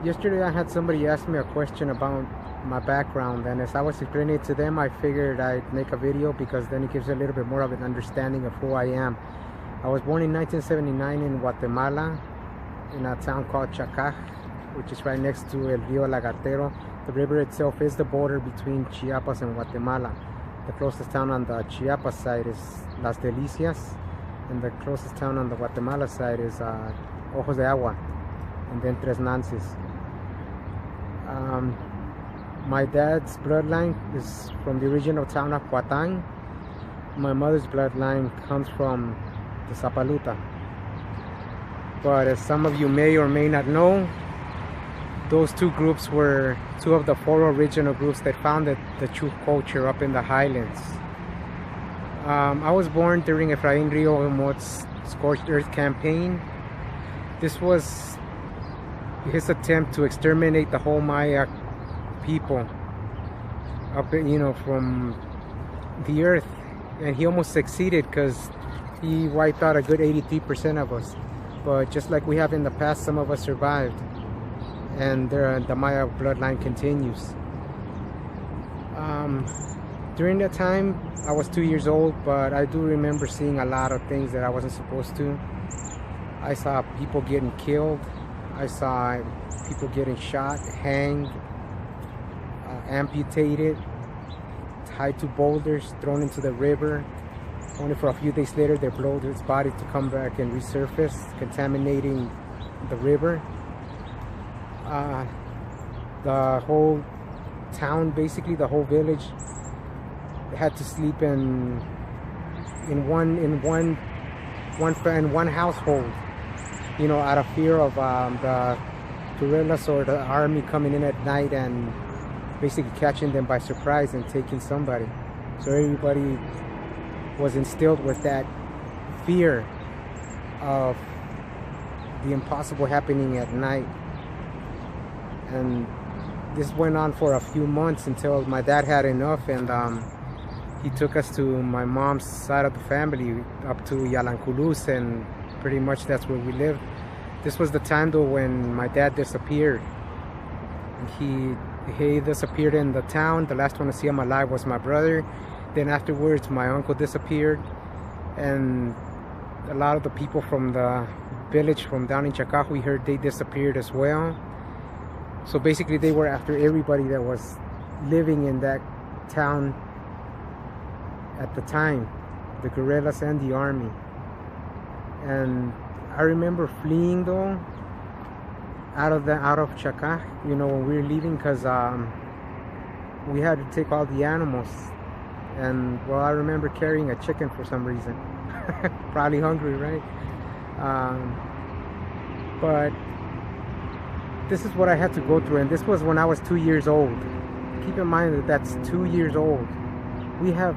Yesterday I had somebody ask me a question about my background, and as I was explaining it to them, I figured I'd make a video because then it gives a little bit more of an understanding of who I am. I was born in 1979 in Guatemala, in a town called Chacaj, which is right next to El Rio Lagartero. The river itself is the border between Chiapas and Guatemala. The closest town on the Chiapas side is Las Delicias, and the closest town on the Guatemala side is Ojos de Agua, and then Tres Nances. My dad's bloodline is from the original town of Cuatán. My mother's bloodline comes from the Zapaluta. But as some of you may or may not know, those two groups were two of the four original groups that founded the Chuj culture up in the highlands. I was born during Efraín Río Mot's Scorched Earth campaign. This was his attempt to exterminate the whole Maya people up, from the earth, and he almost succeeded because he wiped out a good 83% of us. But just like we have in the past, some of us survived, and the Maya bloodline continues. During that time, I was 2 years old, but I do remember seeing a lot of things that I wasn't supposed to. I saw people getting killed. I saw people getting shot, hanged, amputated, tied to boulders, thrown into the river. Only for a few days later, they blow his body to come back and resurface, contaminating the river. The whole town, basically the whole village, had to sleep in one household, out of fear of the guerrillas or the army coming in at night and basically catching them by surprise and taking somebody. So everybody was instilled with that fear of the impossible happening at night. And this went on for a few months until my dad had enough, and he took us to my mom's side of the family up to Yalanculus, and pretty much that's where we lived. This was the time though when my dad disappeared. He disappeared in the town. The last one to see him alive was my brother. Then afterwards my uncle disappeared, and a lot of the people from the village from down in Chacaj, we heard they disappeared as well. So basically they were after everybody that was living in that town at the time, the guerrillas and the army. And I remember fleeing though out of Chacaj, when we were leaving, because we had to take all the animals. And well, I remember carrying a chicken for some reason. Probably hungry, right? But this is what I had to go through, and this was when I was 2 years old. Keep in mind that that's 2 years old. We have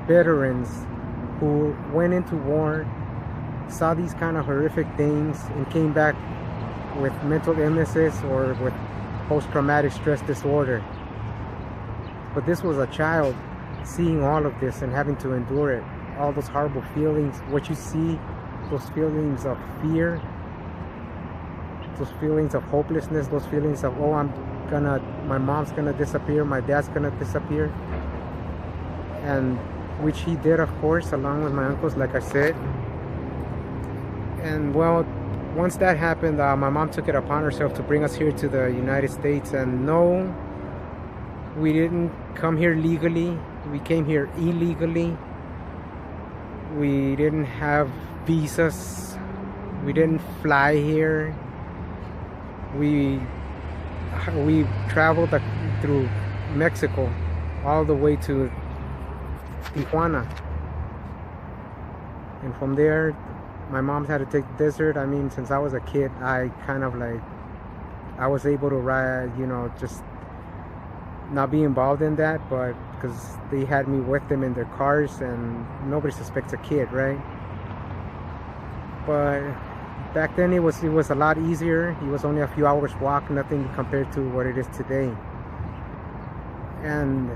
veterans who went into war, saw these kind of horrific things, and came back with mental illnesses or with post-traumatic stress disorder. But this was a child seeing all of this and having to endure it, all those horrible feelings. What you see, those feelings of fear, those feelings of hopelessness, those feelings of, my mom's gonna disappear, my dad's gonna disappear. And which he did, of course, along with my uncles, like I said. And well, once that happened, my mom took it upon herself to bring us here to the United States. And no, we didn't come here legally. We came here illegally. We didn't have visas. We didn't fly here. We traveled through Mexico all the way to Tijuana. And from there, my mom had to take the desert. I mean, since I was a kid, I was able to ride, just not be involved in that, but because they had me with them in their cars, and nobody suspects a kid, right? But back then it was a lot easier. It was only a few hours walk, nothing compared to what it is today. And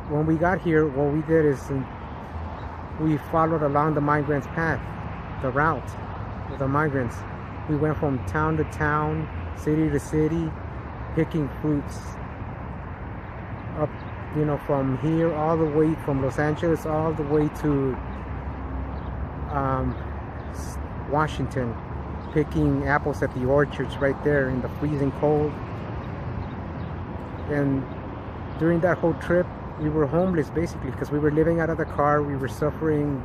when we got here, what we did is we followed along the migrants' path, the route of the migrants. We went from town to town, city to city, picking fruits up, you know, from here all the way from Los Angeles all the way to Washington, picking apples at the orchards right there in the freezing cold. And during that whole trip, we were homeless basically because we were living out of the car. We were suffering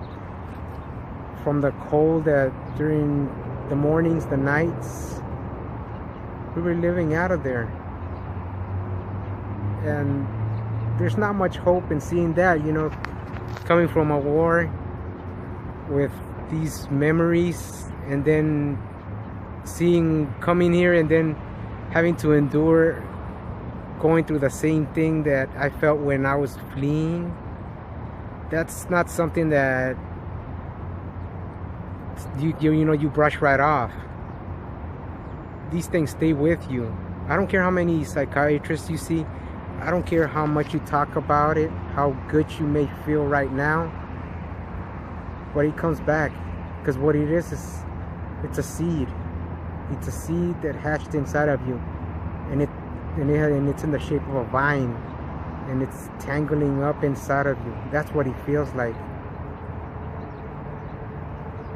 from the cold that during the mornings, the nights, we were living out of there. And there's not much hope in seeing that, you know, coming from a war with these memories, and then coming here and then having to endure going through the same thing that I felt when I was fleeing. That's not something that you know, you brush right off. These things stay with you. I don't care how many psychiatrists you see. I don't care how much you talk about it, how good you may feel right now, but it comes back. Because what it is it's a seed. It's a seed that hatched inside of you, and it's in the shape of a vine, and it's tangling up inside of you. That's what it feels like.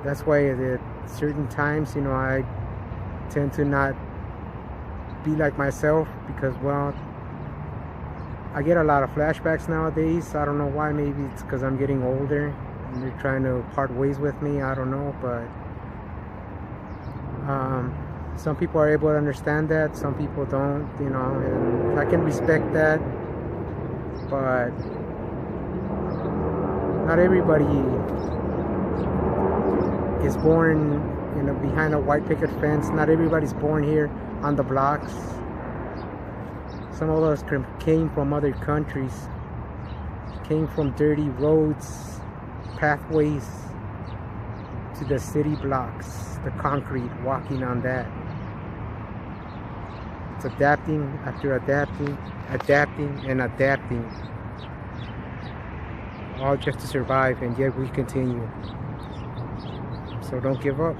That's why at certain times, you know, I tend to not be like myself, because, well, I get a lot of flashbacks nowadays. I don't know why. Maybe it's because I'm getting older and they're trying to part ways with me. I don't know, but some people are able to understand that, some people don't, you know, and I can respect that. But not everybody is born, you know, behind a white picket fence. Not everybody's born here on the blocks. Some of us came from other countries, came from dirty roads, pathways, to the city blocks, the concrete, walking on that. It's adapting after adapting, adapting and adapting, all just to survive, and yet we continue. So don't give up.